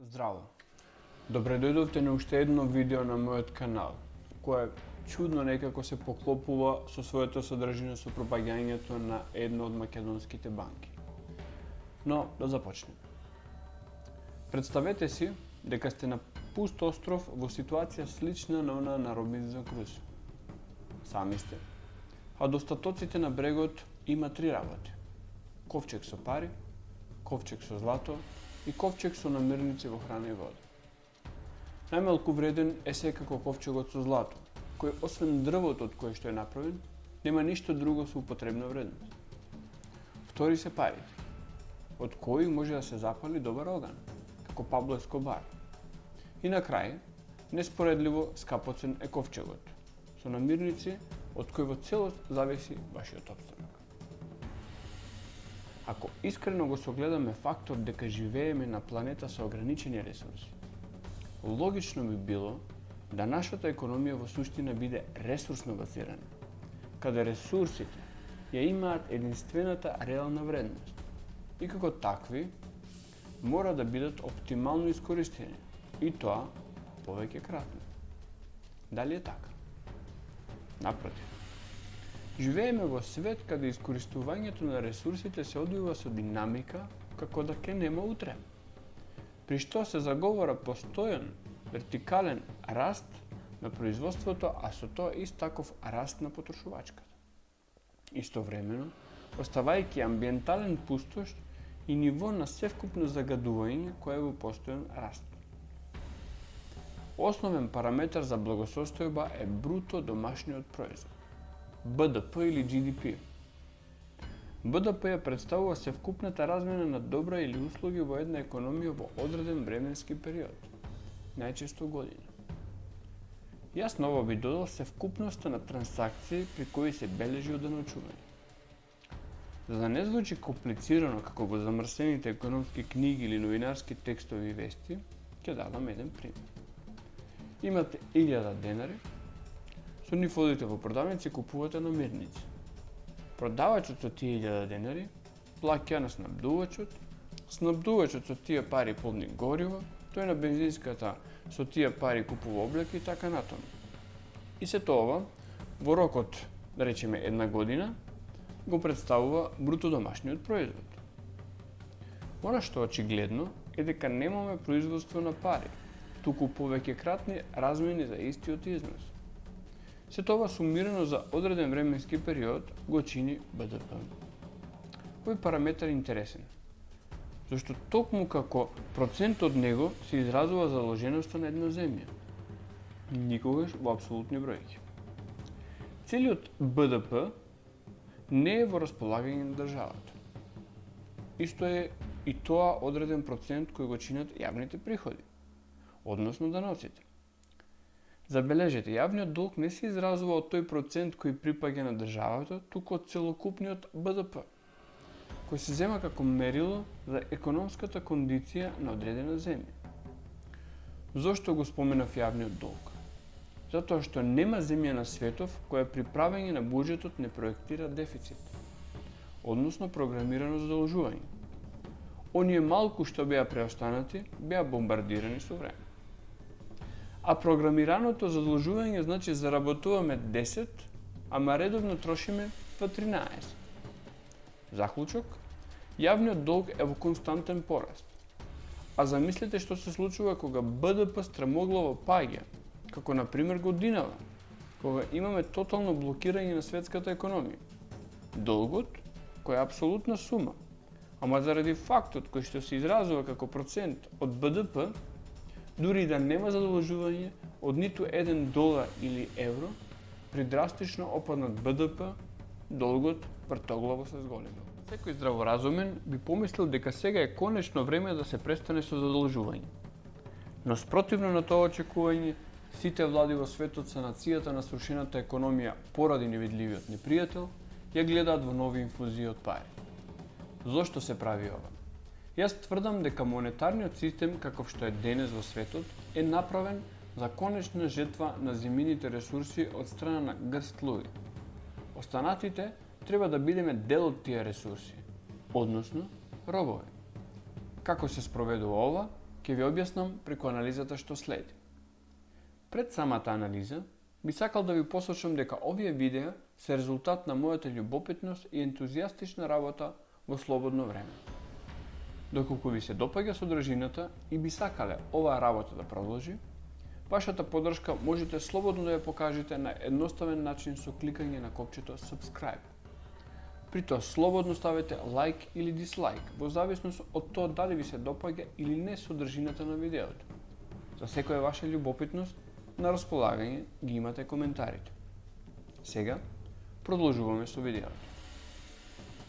Здраво! Добре дојдовте на уште едно видео на мојот канал, кое чудно некако се поклопува со својата содржина со пропагањето на една од македонските банки. Но, да започнеме. Представете си дека сте на пуст остров во ситуација слична на онаа на Робинзон Круз. Сами сте, а достатоците на брегот има три работи. Ковчег со пари, ковчег со злато и ковчег со намирници во храна и вода. Најмалку вреден е секако ковчегот со злато, кој освен дрвото од кое што е направен, нема ништо друго со употребна вредност. Втори се парите, од кои може да се запали добар оган, како Пабло Ескобар. И на крај, неспоредливо скапоцен е ковчегот, со намирници од кои во целост зависи вашиот опстанок. Ако искрено го согледаме фактор дека живееме на планета со ограничени ресурси, логично би било да нашата економија во суштина биде ресурсно базирана, каде ресурсите ја имаат единствената реална вредност и како такви мора да бидат оптимално искористени и тоа повеќе кратно. Дали е така? Напротив, живееме во свет каде искористувањето на ресурсите се одвива со динамика како да ке нема утре, при што се заговора постојан вертикален раст на производството, а со тоа ист таков раст на потрошувачката. Истовремено, оставајќи амбиентален пустош и ниво на севкупно загадување кое е во постојан раст. Основен параметар за благосостојба е бруто домашниот производ, БДП или GDP. БДП ја представува севкупната размена на добра или услуги во една економија во одреден временски период, најчесто година. Јас ново би додал севкупноста на трансакции при кои се бележи одоночување. За да не звучи комплицирано како во замрсените економски книги или новинарски текстови и вести, ќе дадам еден пример. Имате 1000 денари, со нив одите во продавница и купувате намирници. Продавачот со тие 1000 денари плаќа на снабдувачот со тие пари полни гориво, тој на бензинската со тие пари купува облеки и така натаму. И сето ова, во рокот, да речеме една година, го представува бруто домашниот производ. Она што очигледно е дека немаме производство на пари, туку повеќе кратни размени за истиот износ. Сето ова сумирано за одреден временски период го чини БДП. Овој параметар е интересен, зашто токму како процент од него се изразува заложеноста на една земја, никогаш во апсолутни бројки. Целиот БДП не е во располагање на државата. Исто е и тоа одреден процент кој го чинат јавните приходи, односно даноците. Забележете, јавниот долг не се изразува од тој процент кој припаѓа на државата, туку од целокупниот БДП, кој се зема како мерило за економската кондиција на одредена земја. Зошто го споменав јавниот долг? Затоа што нема земја на светов која при правење на буџетот не проектира дефицит, односно програмирано задолжување. Оние малку што беа преостанати, беа бомбардирани со време. А програмираното задолжување значи заработуваме 10, ама редовно трошиме по 13. Заклучок, јавниот долг е во константен пораст. А замислете што се случува кога БДП стремоглаво паѓа, како на пример годинава, кога имаме тотално блокирање на светската економија. Долгот, кој е апсолутна сума, ама заради фактот кој што се изразува како процент од БДП, дури да нема задолжување од ниту $1 или евро, при драстично опаднат БДП, долгот вртоглаво се зголемил. Секој здраворазумен би помислил дека сега е конечно време да се престане со задолжување. Но спротивно на тоа очекување, сите влади во светот со нацијата на срушената економија поради невидливиот непријател, ја гледаат во нови инфузии од пари. Зошто се прави ова? Јас тврдам дека монетарниот систем каков што е денес во светот е направен за конечна жетва на земјините ресурси од страна на грст луѓе. Останатите треба да бидеме дел од тие ресурси, односно робови. Како се спроведува ова? ќе ви објаснам преку анализата што следи. Пред самата анализа, би сакал да ви посочам дека овие видеа се резултат на мојата љубопитност и ентузијастична работа во слободно време. Доколку ви се допаѓа содржината и би сакале оваа работа да продолжи, вашата поддршка можете слободно да ја покажете на едноставен начин со кликање на копчето Subscribe. При тоа слободно ставете лайк или дислайк, во зависност од тоа дали ви се допаѓа или не содржината на видеото. За секоја ваша љубопитност, на располагање ги имате коментарите. Сега, продолжуваме со видеото.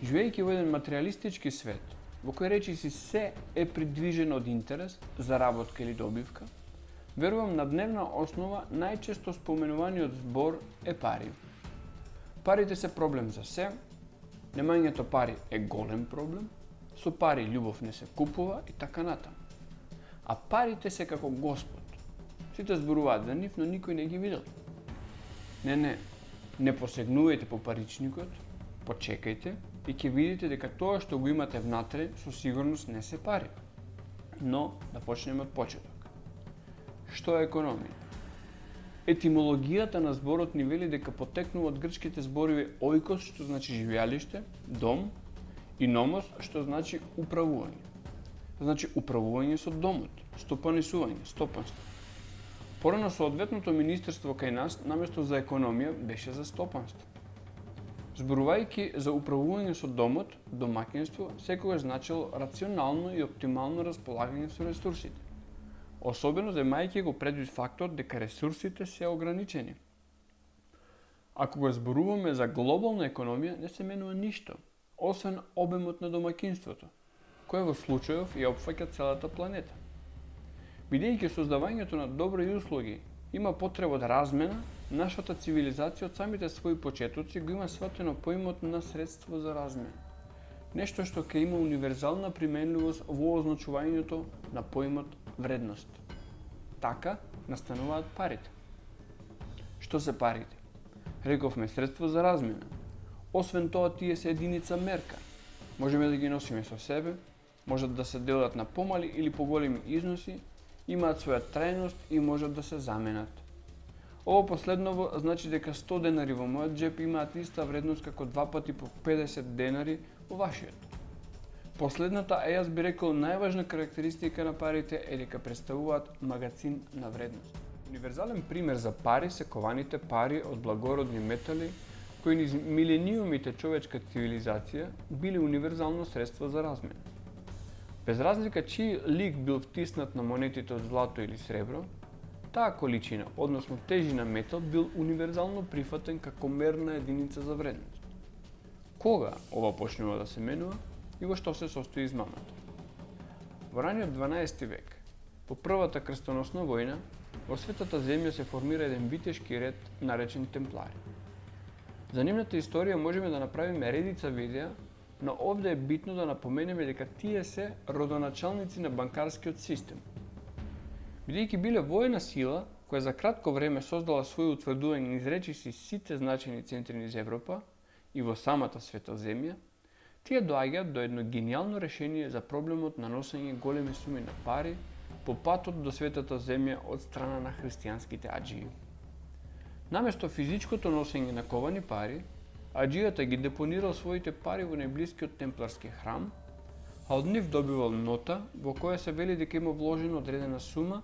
Живејќи во еден материјалистички свет, во кој речиси се е придвижено од интерес, заработка или добивка, верувам на дневна основа најчесто споменуваниот збор е пари. Парите се проблем за се, немањето пари е голем проблем, со пари љубов не се купува и така натаму. А парите се како Господ. Сите зборуваат за нив, но никој не ги видел. Не посегнувајте по паричникот, почекајте и ќе видите дека тоа што го имате внатре со сигурност не се пари. Но да почнеме од почеток. Што е економија? Етимологијата на зборот ни вели дека потекнува од грчките зборови оикос, што значи живеалиште, дом, и номос, што значи управување. Значи управување со домот, стопанисување, стопанство. Порано соодветното министерство кај нас, наместо за економија, беше за стопанство. Зборувајќи за управување со домот, домаќинство секогаш значило рационално и оптимално располагање со ресурсите. Особено земајќи го предвид фактот дека ресурсите се ограничени. Ако го зборуваме за глобална економија, не се менува ништо, освен обемот на домаќинството, кој во случајов ја опфаќа целата планета. Бидејќи создавањето на добри услуги има потреба од размена, нашата цивилизација од самите своји почетоци го има сватено поимот на средство за размена. Нешто што ќе има универзална применливост во означувањето на поимот вредност. Така настануваат парите. Што се парите? Рековме средство за размена. Освен тоа, тие се единица мерка. Можеме да ги носиме со себе, можат да се делат на помали или поголеми износи, имаат своја трајност и можат да се заменат. Ово последново значи дека 100 денари во мојот джеп имаат иста вредност како 2 пати по 50 денари во вашиот. Последната, јас би рекол, најважна карактеристика на парите е дека представуваат магацин на вредност. Универзален пример за пари се кованите пари од благородни метали, кои низ милениумите човечка цивилизација биле универзално средство за размена. Без разлика чиј лик бил втиснат на монетите од злато или сребро, таа количина, односно тежина метал, бил универзално прифатен како мерна единица за вредност. Кога ова почнува да се менува и во што се состои измамата? Во раниот 12 век, по првата крстоносна војна, во светата земја се формира еден витешки ред наречен темплари. За нивната историја можеме да направиме редица видеа, но овде е битно да напоменеме дека тие се родоначалници на банкарскиот систем. Бидејќи биле воена сила, која за кратко време создала своје утврдување низ речиси сите значајни центри низ Европа и во самата света земја, тие доаѓаат до едно гениално решение за проблемот на носење големи суми на пари по патот до светата земја од страна на христијанските аџии. Наместо физичкото носење на ковани пари, аџијата ги депонирал своите пари во најблискиот темпларски храм, а од нив добивал нота во која се вели дека има вложено одредена сума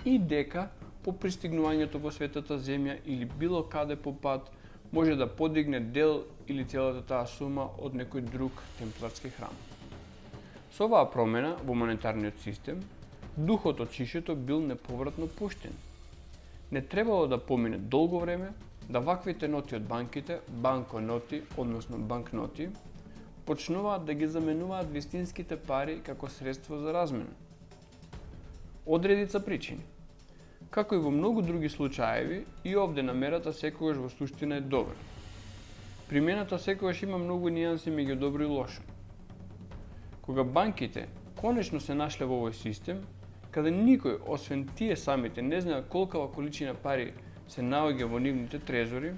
и дека по пристигнувањето во светата земја или било каде по пат може да подигне дел или целата таа сума од некој друг темпларски храм. Со оваа промена во монетарниот систем, духот од шишето бил неповратно пуштен. Не требало да помине долго време да ваквите ноти од банките, банконоти, односно банкноти, почнуваат да ги заменуваат вистинските пари како средство за размена. Одредица причини. Како и во многу други случаеви, и овде намерата секогаш во суштина е добра. Примената секогаш има многу нијанси меѓу добро и лошо. Кога банките конечно се нашле во овој систем, каде никој освен тие самите не знае колкава количина пари се наоѓа во нивните трезори,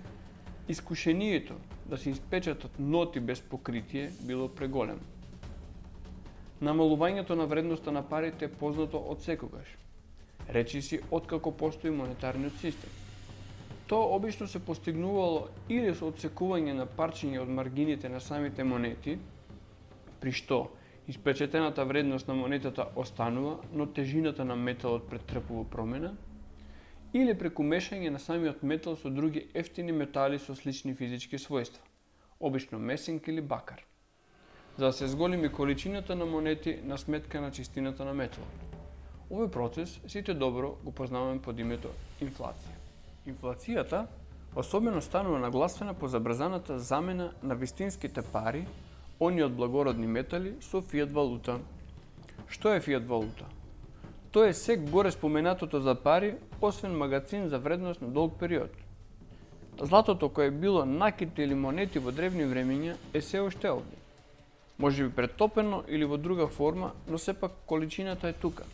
искушението да се испечатат ноти без покритие било преголемо. Намалувањето на вредноста на парите е познато од секогаш. Речиси откако постои монетарниот систем. Тоа обично се постигнувало или со отсекување на парчиња од маргините на самите монети, при што испечатената вредност на монетата останува, но тежината на металот претрпува промена, или преку мешање на самиот метал со други ефтини метали со слични физички својства, обично месинк или бакар, за да се зголеми количината на монети на сметка на чистината на металот. Овој процес сите добро го познаваме под името инфлација. Инфлацијата особено станува нагласена по забрзаната замена на вистинските пари, они од благородни метали, со фиат валута. Што е фиат валута? Тоа е сек горе споменатото за пари, освен магацин за вредност на долг период. Златото кое е било накити или монети во древни времења е се уште овде. Може би претопено или во друга форма, но сепак количината е тука.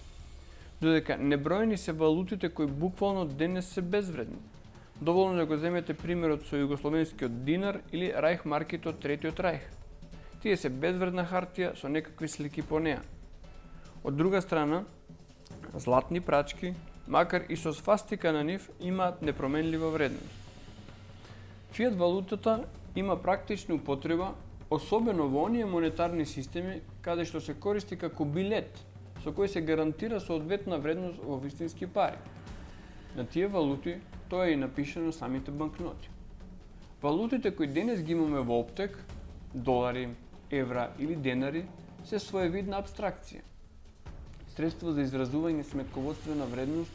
Додека неброени се валутите кои буквално денес се безвредни. Доволно да го земете примерот со југословенскиот динар или рајхмарките од Третиот рајх. Тие се безвредна хартија со некакви слики по неа. Од друга страна, златни прачки, макар и со свастика на нив, имаат непроменлива вредност. Фиат валутата има практична употреба, особено во оние монетарни системи каде што се користи како билет, со кој се гарантира соодветна вредност во вистински пари. На тие валути тоа е и напишано самите банкноти. Валутите кои денес ги имаме во оптек, долари, евра или денари, се своевидна абстракција. Средство за изразување сметководствена вредност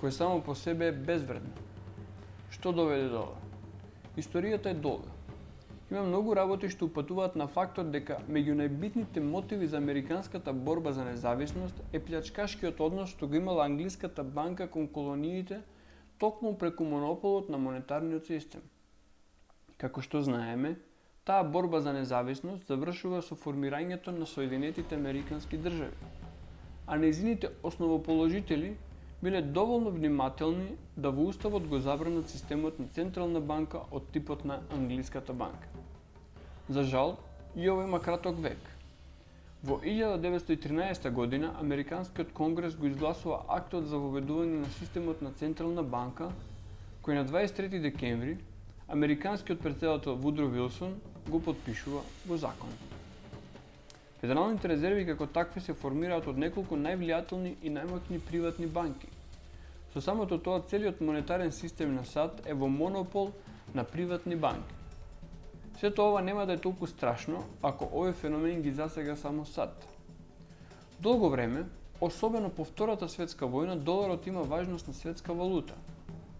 која само по себе е безвредна. Што доведе до ова? Историјата е долга. Има многу работи што упатуваат на фактот дека меѓу најбитните мотиви за американската борба за независност е плячкашкиот однос што го имала англиската банка кон колониите токму преку монополот на монетарниот систем. Како што знаеме, таа борба за независност завршува со формирањето на Соединетите американски држави, а нејзините основоположители биле доволно внимателни да во уставот го забранат системот на централна банка од типот на англиската банка. За жал, и ова има краток век. Во 1913 година Американскиот конгрес го изгласува актот за воведување на системот на централна банка, кој на 23 декември американскиот претседател Вудро Вилсон го потпишува во закон. Федералните резерви како такви се формираат од неколку највлијателни и најмоќни приватни банки. Со самото тоа целиот монетарен систем на САД е во монопол на приватни банки. Сето ова нема да е толку страшно ако овој феномен ги засега само САД. Долго време, особено по Втората светска војна, доларот има важност на светска валута,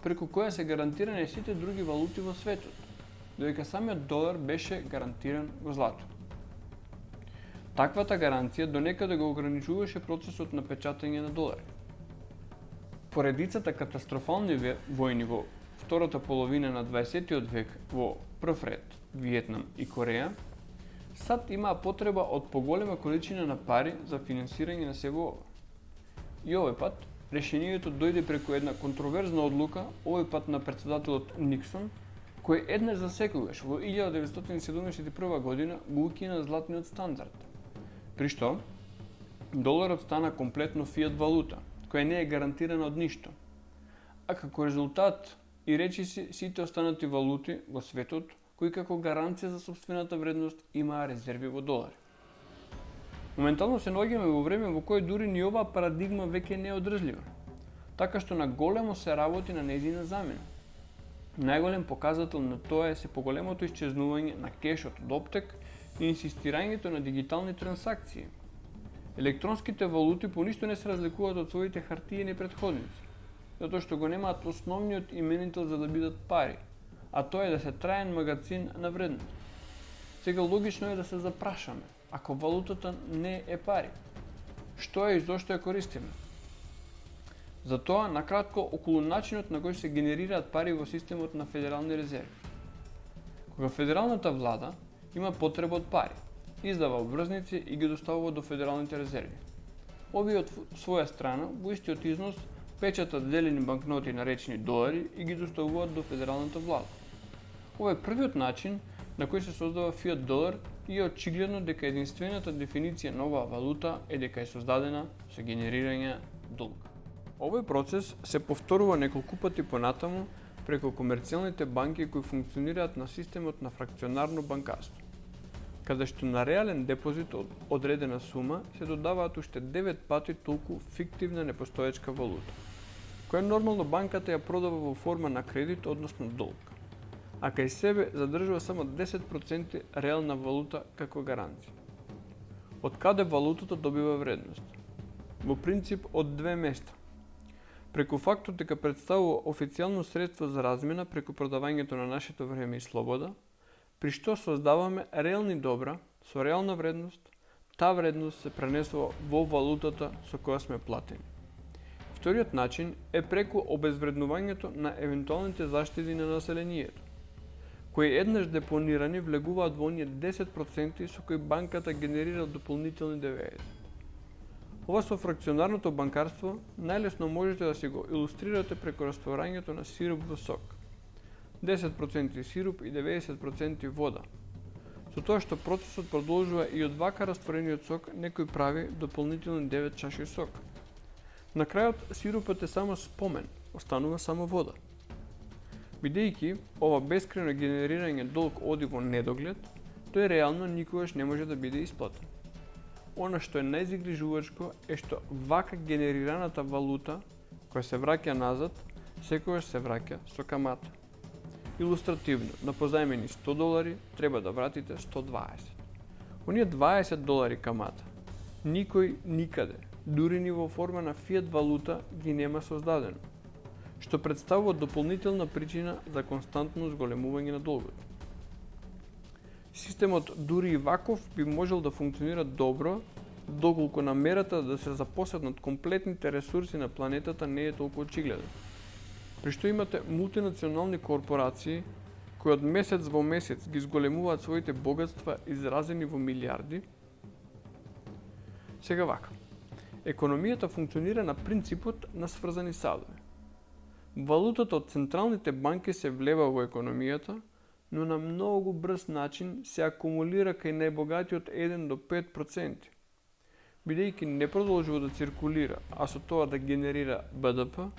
преку која се гарантирани сите други валути во светот, додека самиот долар беше гарантиран во злато. Таквата гаранција донекаде го ограничуваше процесот на печатање на долари. Поредицата катастрофални војни во втората половина на 20 век во прв ред Виетнам и Кореја, САД имаа потреба од поголема количина на пари за финансирање на сево ова. И овој пат, решението дојде преку една контроверзна одлука, овој пат на претседателот Никсон, кој еднаш за секогаш во 1971 година го укина златниот стандард, при што доларот стана комплетно фиат валута, која не е гарантирана од ништо. А како резултат и речиси сите останати валути во светот, кои како гаранција за сопствената вредност имаа резерви во долари. Моментално се наоѓаме во време во кое дури ни оваа парадигма веќе не е одржлива, така што на големо се работи на нејзина замена. Најголем показател на тоа е се поголемото исчезнување на кешот од оптек и инсистирањето на дигитални трансакции. Електронските валути по ништо не се разликуваат од своите хартиени претходници, затоа што го немаат основниот именител за да бидат пари, а тоа е да се траен магацин на вредност. Сега логично е да се запрашаме, ако валутата не е пари, што е и зошто ја користиме? Затоа, накратко, околу начинот на кој се генерираат пари во системот на федерални резерви. Кога федералната влада има потреба од пари, издава обврзници и ги доставува до федералните резерви. Овие од своја страна, во истиот износ, печатат зелени банкноти наречени долари и ги доставуваат до федералната влада. Ова е првиот начин на кој се создава фиат долар и е очигледно дека единствената дефиниција на оваа валута е дека е создадена со генерирање долг. Овој процес се повторува неколку пати понатаму преку комерцијалните банки кои функционираат на системот на фракционарно банкарство, каде што на реален депозит од одредена сума се додаваат уште 9 пати толку фиктивна непостоечка валута, која нормално банката ја продава во форма на кредит, односно долг, а кај себе задржува само 10% реална валута како гаранција. Од каде валутата добива вредност? Во принцип од две места. Преку фактот дека представува официјално средство за размена преку продавањето на нашето време и слобода, при што создаваме реални добра со реална вредност, таа вредност се пренесува во валутата со која сме платени. Вториот начин е преку обезвреднувањето на евентуалните заштеди на населението, кои еднаш депонирани влегуваат во оние 10% со кои банката генерира дополнителни 90%. Ова со фракционарното банкарство најлесно можете да си го илустрирате преку растворањето на сируп во сок. 10% сируп и 90% вода. Со тоа што процесот продолжува и од вака растворениот сок некој прави дополнителни 9 чаши сок. На крајот сирупот е само спомен, останува само вода. Бидејќи ова бескрајно генерирање долг оди во недоглед, тој реално никогаш не може да биде исплатен. Она што е најзагрижувачко е што вака генерираната валута, која се враќа назад, секогаш се враќа со камата. Илустративно, на позајмени $100 треба да вратите 120. Оние $20 камата, никој никаде, дури ни во форма на фиат валута, ги нема создадено, што представува дополнителна причина за константно зголемување на долгот. Системот дури и ваков би можел да функционира добро, доколку намерата да се запоседнат комплетните ресурси на планетата не е толку очигледна. При што имате мултинационални корпорации кои од месец во месец ги зголемуваат своите богатства изразени во милиарди. Сега вака. Економијата функционира на принципот на сврзани салдови. Валутата од централните банки се влева во економијата, но на многу брз начин се акумулира кај најбогатиот 1 до 5%, бидејќи не продолжува да циркулира, а со тоа да генерира БДП,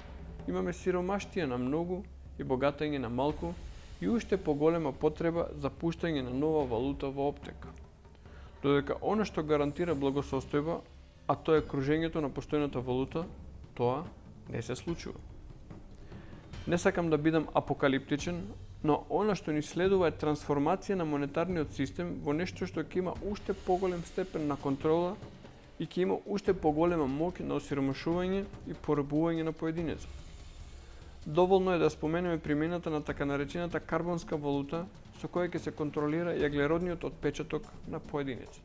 имаме сиромаштија на многу и богатење на малку и уште поголема потреба за пуштање на нова валута во оптека. Додека она што гарантира благосостојба, а тоа е кружењето на постојната валута, тоа не се случува. Не сакам да бидам апокалиптичен, но она што ни следува е трансформација на монетарниот систем во нешто што ќе има уште поголем степен на контрола и ќе има уште поголема моќ на осиромашување и порабување на поединецот. Доволно е да споменеме примената на така наречената карбонска валута, со која ќе се контролира јаглеродниот отпечаток на поединецот.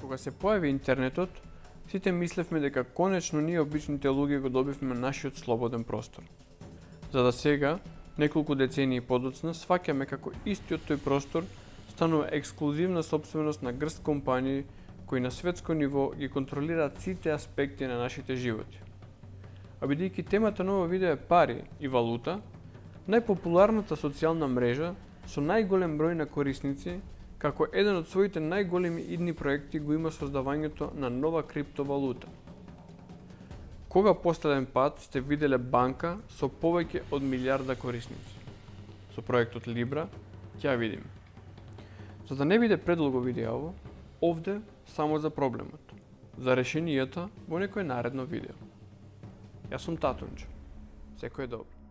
Кога се појави интернетот, сите мислевме дека конечно ние обичните луѓе го добивме нашиот слободен простор. За да сега, неколку децении подоцна, сваќаме како истиот тој простор станува ексклузивна сопственост на грст компании кои на светско ниво ги контролираат сите аспекти на нашите животи. А бидејќи темата на ова видео е пари и валута, најпопуларната социјална мрежа со најголем број на корисници, како еден од своите најголеми идни проекти го има создавањето на нова криптовалута. Кога последен пат сте виделе банка со повеќе од милиарда корисници? Со проектот Libra ќе ја видиме. За да не биде предолго видео, овде само за проблемот, за решенијата во некој наредно видео. Јас сум Татунџо. Секој добро.